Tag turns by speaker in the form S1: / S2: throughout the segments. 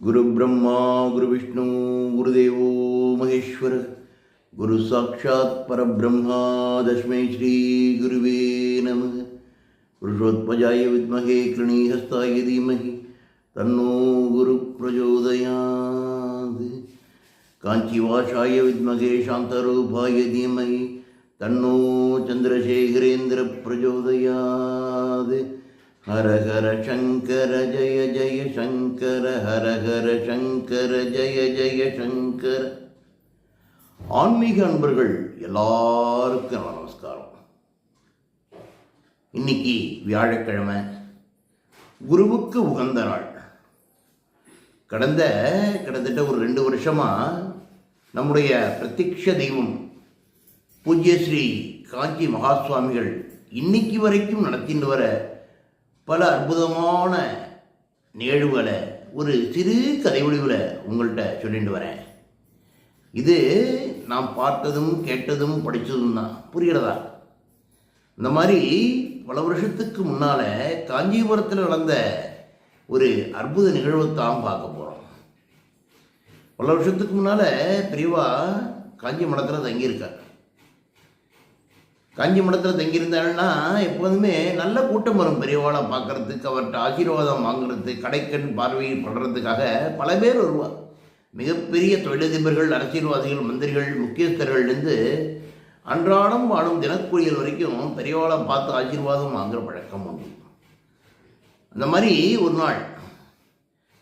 S1: गुरु ब्रह्मा गुरु विष्णु गुरुदेवो महेश्वर गुरु साक्षात् परब्रह्मा तस्मै श्री गुरुवे नमः। पुरुषोत्पजाय विद्महे कृणीहस्ताय धीमहि तन्नो गुरु प्रचोदयात्। कांचीवासाय विद्महे शान्तरूपाय धीमहि तन्नो चन्द्रशेखरेन्द्र प्रचोदयात्। हर हर शंकर जय जय शंकर हर हर शंकर जय जय शंकर। ஆன்மீக அன்பர்கள் எல்லாருக்கும் நமஸ்காரம். இன்னைக்கு வியாழக்கிழமை, குருவுக்கு உகந்த நாள். கிட்டத்தட்ட ஒரு 2 வருஷமா நம்முடைய பிரத்யக்ஷ தெய்வம் பூஜ்ய ஸ்ரீ காஞ்சி மகாசுவாமிகள் இன்னைக்கு வரைக்கும் நடத்திட்டு வர பல அற்புதமான நிகழ்வுகளை ஒரு சிறு கதை வடிவில் உங்கள்கிட்ட சொல்லிட்டு வரேன். இது நான் பார்த்ததும் கேட்டதும் படித்ததும் தான். புரிகிறதா? இந்த மாதிரி பல வருஷத்துக்கு முன்னால் காஞ்சிபுரத்தில் நடந்த ஒரு அற்புத நிகழ்வை தான் பார்க்க போகிறோம். பல வருஷத்துக்கு முன்னால் பெரியவா காஞ்சி மடத்தில் தங்கியிருக்கார். காஞ்சி மடத்தில் தங்கியிருந்தாங்கன்னா எப்போதுமே நல்ல கூட்டம் வரும் பெரியவாளை பார்க்குறதுக்கு, அவர்கிட்ட ஆசீர்வாதம் வாங்குறது, கடைக்கண் பார்வையில் படுறதுக்காக பல பேர் வருவார். மிகப்பெரிய தொழிலதிபர்கள், அரசியல்வாதிகள், மந்திரிகள், முக்கியஸ்தர்கள்லேருந்து அன்றாடம் வாழும் தினக்கூலிகள் வரைக்கும் பெரியவாளை பார்த்து ஆசீர்வாதம் வாங்குகிற பழக்கம் உண்டு. அந்த மாதிரி ஒரு நாள்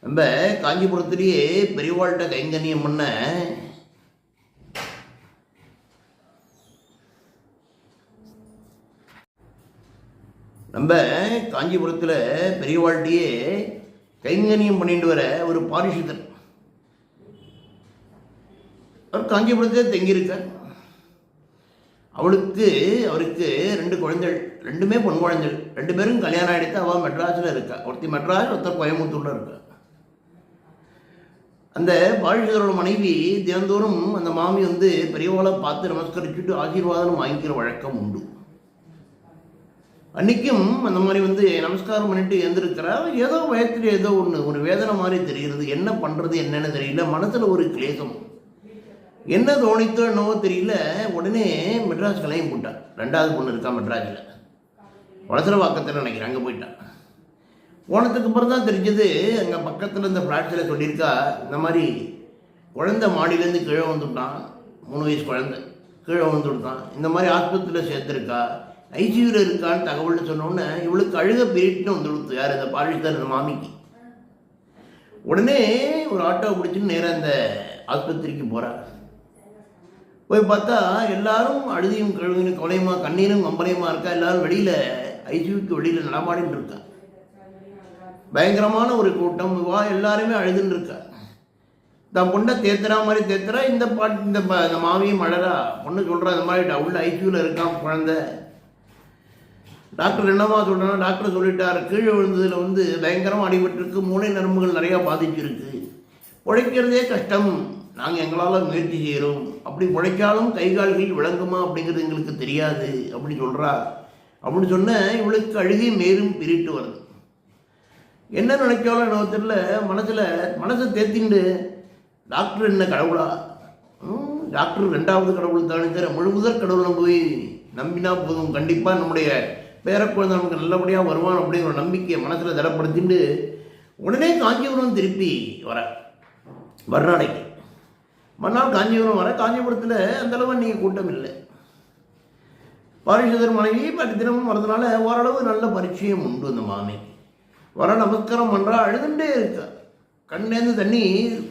S1: நம்ம காஞ்சிபுரத்துலேயே பெரியவாள்கிட்ட கைங்கரியம் பண்ண நம்ம காஞ்சிபுரத்தில் பெரியவாழ்கிட்டயே கைங்கரியம் பண்ணிட்டு வர ஒரு பாரிஷிதர், அவர் காஞ்சிபுரத்தில் தங்கியிருக்கார். அவருக்கு 2 குழந்தைகள், 2மே பொன் குழந்தைகள். 2 பேரும் கல்யாணம் ஆகிடுத்து. அவள் மெட்ராஸில் இருக்கா. ஒருத்தி மெட்ராஸ், ஒருத்தர் கோயம்புத்தூரில் இருக்கா. அந்த பாரிஷிதரோட மனைவி தினந்தோறும் அந்த மாமி பெரியவாளை பார்த்து நமஸ்கரிச்சுட்டு ஆசீர்வாதம் வாங்கிக்கிற வழக்கம் உண்டு. அன்றைக்கும் அந்த மாதிரி நமஸ்காரம் பண்ணிட்டு எழுந்திருக்கிறா. ஏதோ வயத்தில் ஏதோ ஒரு வேதனை மாதிரி தெரிகிறது. என்ன பண்ணுறது என்னன்னு தெரியல. மனசில் ஒரு கிளேசம். என்ன தோணித்தோ என்னவோ தெரியல. உடனே மெட்ராஸ் கிளம்பி போட்டான். 2வது பொண்ணு இருக்கா மெட்ராஸில், வளசரவாக்கத்தில் நினைக்கிறேன். அங்கே போயிட்டான். போனதுக்கு அப்புறம் தான் தெரிஞ்சது, அங்கே பக்கத்தில் இந்த ஃப்ளாட்ஸில் சொல்லியிருக்கா, இந்த மாதிரி குழந்தை மாடியிலேருந்து கீழே வந்துவிட்டான். 3 வயசு குழந்தை கீழே வந்துவிட்டான். இந்த மாதிரி ஆஸ்பத்திரியில் சேர்த்துருக்கா, ஐசியூவில் இருக்கான்னு தகவல்னு சொன்னோன்னே இவளுக்கு அழுக பீரியட்னு வந்துடுத்து. யார்? இந்த பாலிஷ்தான், இந்த மாமிக்கு. உடனே ஒரு ஆட்டோவை பிடிச்சின்னு நேராக அந்த ஆஸ்பத்திரிக்கு போகிறார். போய் பார்த்தா எல்லாரும் அழுதியும் கழுவியும் கொலையுமா கண்ணீரும் கம்பளையுமா இருக்கா. எல்லாரும் வெளியில், ஐசியூக்கு வெளியில் நடமாடின்னு இருக்கா. பயங்கரமான ஒரு கூட்டம். எல்லாருமே அழுதுன்னு இருக்கா. தான் பொண்ணை தேத்துறா மாதிரி தேத்துறா. இந்த மாமியும் அழறா. பொண்ணு சொல்கிறா, இந்த மாதிரி உள்ள ஐசியூவில் இருக்கான் குழந்தை. டாக்டர் என்னமா சொல்கிறேன்னா, டாக்டர் சொல்லிட்டார், கீழே விழுந்ததில் பயங்கரமாக அடிபட்டிருக்கு, மூளை நரம்புகள் நிறையா பாதிச்சிருக்கு, உழைக்கிறதே கஷ்டம், நாங்கள் எங்களால் முயற்சி செய்கிறோம், அப்படி உழைச்சாலும் கை கால்கள் விளங்குமா அப்படிங்கிறது எங்களுக்கு தெரியாது அப்படி சொல்கிறா. அப்படின்னு சொன்ன இவளுக்கு அழுகி மேலும் பிரிட்டு வருது. என்ன நினைச்சாலும் என்ன தெரியல. மனசை தேத்திண்டு, டாக்டர் என்ன கடவுளா? டாக்டர் 2வது கடவுள் தானே தவிர முழுமுதற் கடவுளை போய் நம்பினா போதும், கண்டிப்பாக நம்முடைய பேரக்குழந்தை நமக்கு நல்லபடியாக வருவான் அப்படிங்கிற ஒரு நம்பிக்கையை மனசில் தரப்படுத்திட்டு உடனே காஞ்சிபுரம் திருப்பி வர்நாளைக்கு மறுநாள் காஞ்சிபுரம் வர. காஞ்சிபுரத்தில் அந்தளவு நீங்கள் கூட்டம் இல்லை. பாரிஷதர் மனைவி தினமும் வரதுனால ஓரளவு நல்ல பரிச்சயம் உண்டு. அந்த மாமி வர நமஸ்காரம் பண்ணுறா. அழுதுண்டே இருக்கா. கண்லேருந்து தண்ணி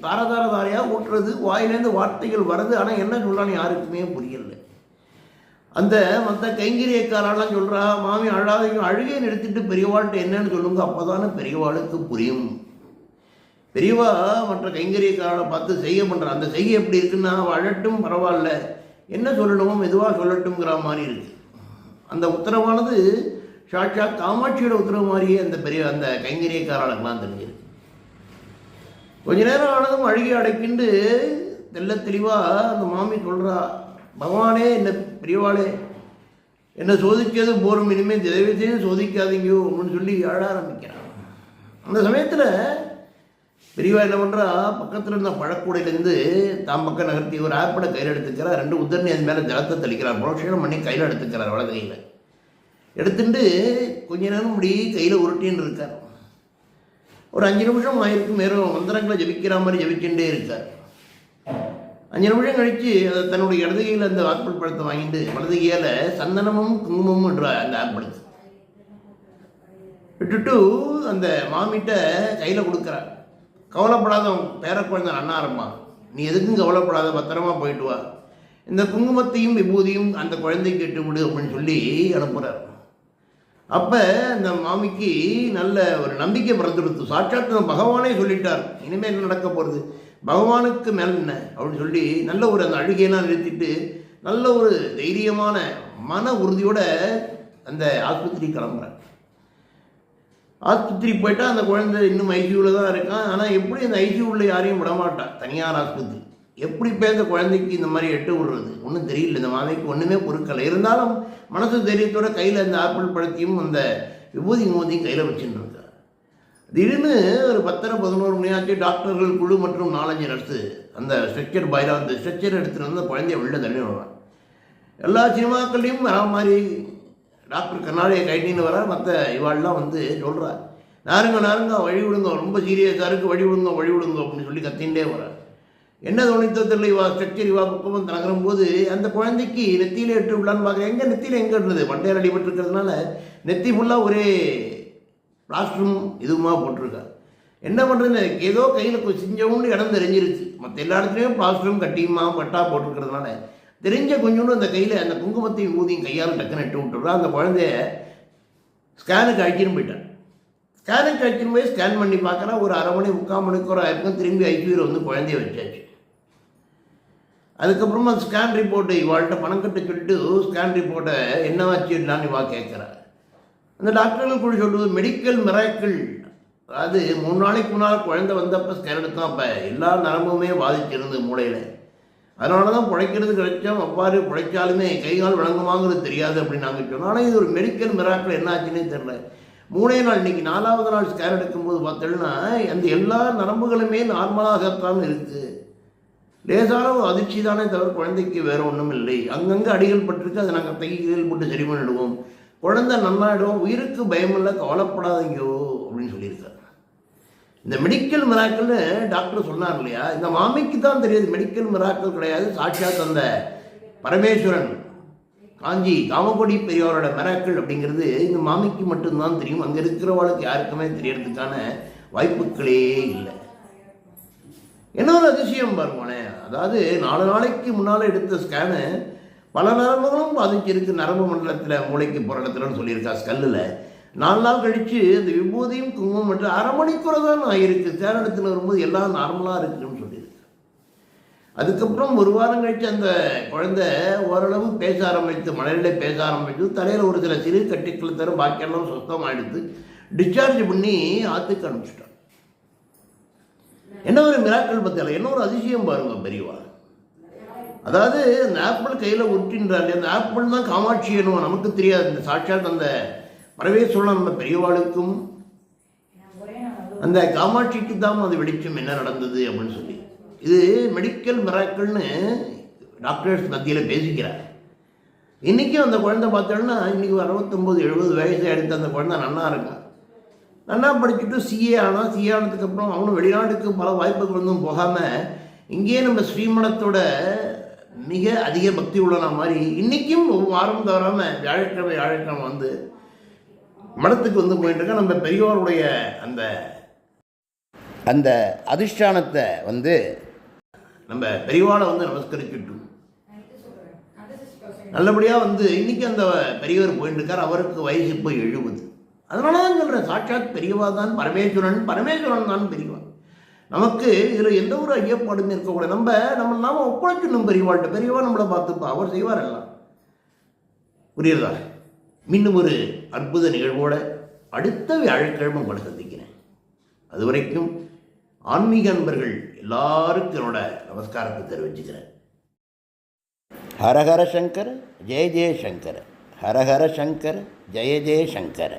S1: தாரதாரையாக ஊட்டுறது, வாயிலேருந்து வார்த்தைகள் வருது. ஆனால் என்ன சொல்லலான்னு யாருக்குமே புரியல. அந்த மற்ற கைங்கரியக்காரெல்லாம் சொல்கிறா, மாமி அழாதையும், அழுகையை நிறுத்திட்டு பெரியவாள்கிட்ட என்னன்னு சொல்லுங்க, அப்போ தானே பெரியவாளுக்கு புரியும். பெரியவா மற்ற கைங்கரியக்காரனை பார்த்து செய்கை பண்ணுறான். அந்த செய்கை எப்படி இருக்குன்னா, அழட்டும் பரவாயில்ல, என்ன சொல்லணுமோ மெதுவாக சொல்லட்டும்ங்கிற மாதிரி இருக்குது. அந்த உத்தரவானது சாட்சாத் காமாட்சியோட உத்தரவு மாதிரியே அந்த கைங்கரியக்காரனுக்கெல்லாம் தெரிஞ்சிருக்கு. கொஞ்ச நேரம் ஆனதும் அழுகி அடைக்கிண்டு தெல்ல தெளிவாக அந்த மாமி சொல்கிறா, பகவானே, என்ன பெரியவாளே, என்னை சோதிக்கிறது போரும், இனிமேல் தயவுசெய்து சோதிக்காதீங்கோ அப்படின்னு சொல்லி அழ ஆரம்பிக்கிறான். அந்த சமயத்தில் பெரியவா என்ன பண்ணுறா, பக்கத்தில் இருந்த பழக்கூடையிலேருந்து தாம் பக்கம் நகர்த்தி ஒரு ஆப்பிளை கையில் எடுத்துக்கிறார், 2 உத்தரணி அது மேலே ஜலத்தை தெளிக்கிறார், புரோஷனம் பண்ணி கையில் எடுத்துக்கிறார், வலது கையில் எடுத்துட்டு கொஞ்ச நேரம் முடி கையில் உருட்டின்னு இருக்கார். ஒரு 5 நிமிஷம் ஆயிருக்கும், மேலும் மந்திரங்களை ஜபிக்கிற மாதிரி ஜபிச்சுட்டே இருக்கார். 5 நிமிஷம் கழித்து அதை தன்னுடைய இடது கையில் அந்த ஆப்பிள் பழத்தை வாங்கிட்டு வலது கையால் சந்தனமும் குங்குமமும் என்ற அந்த ஆப்பிள் விட்டுட்டு அந்த மாமிட்ட கையில் கொடுக்குறார். கவலைப்படாத, பேர குழந்தை அண்ணாரம்மா, நீ எதுக்கும் கவலைப்படாத, பத்திரமா போயிட்டு வா, இந்த குங்குமத்தையும் விபூதியும் அந்த குழந்தைக்கு கேட்டு விடு அப்படின்னு சொல்லி அனுப்புகிறார். அப்போ அந்த மாமிக்கு நல்ல ஒரு நம்பிக்கை பிறந்துடுத்து. சாட்சாத் பகவானே சொல்லிட்டார், இனிமேல் என்ன நடக்க போகிறது, பகவானுக்கு மேல் என்ன அப்படின்னு சொல்லி நல்ல ஒரு அந்த அழுகையெல்லாம் நிறுத்திட்டு நல்ல ஒரு தைரியமான மன உறுதியோட அந்த ஆஸ்பத்திரி கிளம்புறார். ஆஸ்பத்திரி போயிட்டால் அந்த குழந்தை இன்னும் ஐசியூவில் தான் இருக்கான். ஆனால் எப்படி அந்த ஐசியூவில் யாரையும் விடமாட்டான், தனியார் ஆஸ்பத்திரி. எப்படி இந்த குழந்தைக்கு இந்த மாதிரி எட்டு விடுறது ஒன்றும் தெரியல, இந்த மாதைக்கு ஒன்றுமே பொருட்களை. இருந்தாலும் மனசு தைரியத்தோட கையில் அந்த ஆப்பிள் பழத்தையும் அந்த விபூதி மோதியும் கையில் வச்சுட்டு இருக்கார். திடீர்னு ஒரு 10-11 மணி ஆச்சு. டாக்டர்கள் குழு மற்றும் 4-5 நர்ஸு அந்த ஸ்ட்ரெச்சர் பாயில் அந்த ஸ்ட்ரெச்சர் எடுத்துகிட்டு வந்து குழந்தைய வெளில தள்ளி விடுவான். எல்லா சினிமாக்கள்லையும் வர மாதிரி டாக்டர் கண்ணாடியை கைட்டின்னு வர. மற்ற இவாள்லாம் வந்து சொல்கிறார், நாருங்க வழி விடுங்க, ரொம்ப சீரியஸாக இருக்குது, வழி விடுங்க அப்படின்னு சொல்லி கத்தின்ண்டே வர்றார். என்ன தோணித்தத்தில் இவா ஸ்ட்ரக்சர் இவா பக்கம் நகரும் போது அந்த குழந்தைக்கு நெத்தியில் எட்டு விடலான்னு பார்க்குறேன். எங்கே நெத்தியில் எங்கே இருந்தது, மண்டையில் அடிபட்டுருக்கிறதுனால நெத்தி ஃபுல்லாக ஒரே பிளாஸ்டரும் இதுவுமா போட்டிருக்கா. என்ன பண்ணுறது, ஏதோ கையில் செஞ்சவொன்று இடம் தெரிஞ்சிருச்சு. மற்ற எல்லா இடத்துலையும் பிளாஸ்டரும் கட்டியுமா பட்டா போட்டிருக்கிறதுனால தெரிஞ்ச கொஞ்சோண்டு அந்த கையில் அந்த குங்குமத்தையும் ஊதியும் கையால் டக்குன்னு எட்டு விட்டுறா. அந்த குழந்தைய ஸ்கேனுக்கு அழிச்சின்னு போயிட்டான். ஸ்கேனுக்கு அழிச்சின்னு போய் ஸ்கேன் பண்ணி பார்க்குறா. ஒரு 1/2 மணி 3/4 மணிக்கூர் ஆயிருக்கும். திரும்பி ஐசியூவில் வந்து குழந்தைய வச்சாச்சு. அதுக்கப்புறமா ஸ்கேன் ரிப்போர்ட்டு இவாள்கிட்ட பணம் கட்ட சொல்லிட்டு ஸ்கேன் ரிப்போர்ட்டை என்னவாச்சுன்னு இவா கேட்குறா. அந்த டாக்டர்கள் கூட சொல்லுவது மெடிக்கல் மிராக்கிள். அதாவது 3 நாளைக்கு முன்னால் குழந்தை வந்தப்போ ஸ்கேன் எடுத்தோம், அப்போ எல்லா நரம்புமே பாதிச்சிருந்தது மூளையில். அதனால தான் பிழைக்கிறது கிடைச்சோம். அவ்வாறு பிழைச்சாலுமே கைகால் வழங்குமாங்கிறது தெரியாது அப்படின்னு நாங்கள் சொன்னோம். ஆனால் இது ஒரு மெடிக்கல் மிராக்கிள், என்ன ஆச்சுன்னே தெரில. 3 நாள், இன்றைக்கி 4வது நாள் ஸ்கேன் எடுக்கும்போது பார்த்தோம்னா அந்த எல்லா நரம்புகளுமே நார்மலாகத்தான் இருக்குது. லேசான ஒரு அதிர்ச்சி தானே தவிர குழந்தைக்கு வேறு ஒன்றும் இல்லை. அங்கங்கே அடிகள் பட்டிருக்கு, அதை நாங்கள் தையல் போட்டு சரி பண்ணிடுவோம், குழந்தை நல்லாயிடுவோம், உயிருக்கு பயமில்லை, கவலைப்படாதீங்கோ அப்படின்னு சொல்லியிருக்காரு. இந்த மெடிக்கல் மிராக்கள்னு டாக்டர் சொன்னார் இல்லையா, இந்த மாமிக்கு தான் தெரியாது மெடிக்கல் மிராக்கள் கிடையாது, சாட்சாத் அந்த பரமேஸ்வரன் காஞ்சி காமகோடி பெரியவரோட மிராக்கள் அப்படிங்கிறது இந்த மாமிக்கு மட்டும்தான் தெரியும். அங்கே இருக்கிறவளுக்கு யாருக்குமே தெரியறதுக்கான வாய்ப்புகளே இல்லை. என்ன ஒரு அதிசயம் பாருங்களேன். அதாவது 4 நாளைக்கு முன்னால் எடுத்த ஸ்கேனு பல நரம்புகளும் பாதிச்சிருக்கு, நரம்பு மண்டலத்தில் மூளைக்கு போகிற இடத்துலன்னு சொல்லியிருக்கா ஸ்கல்லில். 4 நாள் கழித்து அந்த விபூதியும் குங்குமம் மட்டும் 1/2 மணிக்கூட தான் ஆகிருக்கு. ஸ்கேன் எடுத்துன்னு வரும்போது எல்லாம் நார்மலாக இருக்குன்னு சொல்லியிருக்கு. அதுக்கப்புறம் 1 வாரம் கழித்து அந்த குழந்தை ஓரளவு பேச ஆரம்பித்து, மலையிலே பேச ஆரம்பித்து, தலையில் ஒரு சில சிறு கட்டிக்கள் தர பாக்கியெல்லாம் சுத்தமாகிடுத்து. டிஸ்சார்ஜ் பண்ணி ஆற்றுக்கு அனுப்பிச்சிட்டான். என்ன ஒரு மிராக்கள் பற்றியால, என்ன ஒரு அதிசயம் பாருங்க பெரியவா. அதாவது அந்த ஆப்பிள் கையில் உருட்டின்றாரு, அந்த ஆப்பிள் தான் காமாட்சி என்னும் நமக்கு தெரியாது. இந்த சாட்சாத் அந்த பரமேஸ்வரன் நம்ம பெரியவாளுக்கும் அந்த காமாட்சிக்கு தான் அது வெளிச்சம் என்ன நடந்தது அப்படின்னு சொல்லி. இது மெடிக்கல் மிராக்கிள்னு டாக்டர்ஸ் மத்தியில் பேசிக்கிறார். இன்றைக்கும் அந்த குழந்தை பார்த்தோன்னா இன்றைக்கி 69-70 வயசு எடுத்து அந்த குழந்தை நன்னா இருக்கான். நல்லா படிச்சுட்டு சிஏ ஆனால், சிஏ ஆனதுக்கப்புறம் அவனும் வெளிநாட்டுக்கு பல வாய்ப்புகள் வந்தும் போகாமல் இங்கேயே நம்ம ஸ்ரீமடத்தோட மிக அதிக பக்தி உள்ளன மாதிரி இன்றைக்கும் வாரம் தவறாமல் வியாழக்கிழமை வந்து மடத்துக்கு வந்து போயிட்டுருக்க. நம்ம பெரியவருடைய அந்த அந்த அதிஷ்டானத்தை வந்து நம்ம பெரியவாளை வந்து நமஸ்கரிச்சுட்டு நல்லபடியாக வந்து இன்றைக்கி அந்த பெரியவர் போயிட்டு இருக்கார். அவருக்கு வயசு இப்போ 70. அதனால தான் சொல்கிறேன், சாட்சாத் பெரியவா தான் பரமேஸ்வரன் தான் பெரியவா. நமக்கு இதில் எந்த ஒரு ஐயப்பாடுமே இருக்கக்கூடாது. நாம ஒப்படைச்சிடணும் பெரியவாள்கிட்ட. பெரியவா நம்மளை பார்த்துப்பா, அவர் செய்வார் எல்லாம். புரியுதா? மீண்டும் ஒரு அற்புத நிகழ்வோட அடுத்த வியாழக்கிழமை உங்களை சந்திக்கிறேன். அது வரைக்கும் ஆன்மீக அன்பர்கள் எல்லாருக்கும் என்னோட நமஸ்காரத்தை தெரிவிச்சுக்கிறேன். ஹரஹர சங்கர் ஜெய ஜெய சங்கர், ஹரஹர சங்கர் ஜெய ஜெய சங்கர்.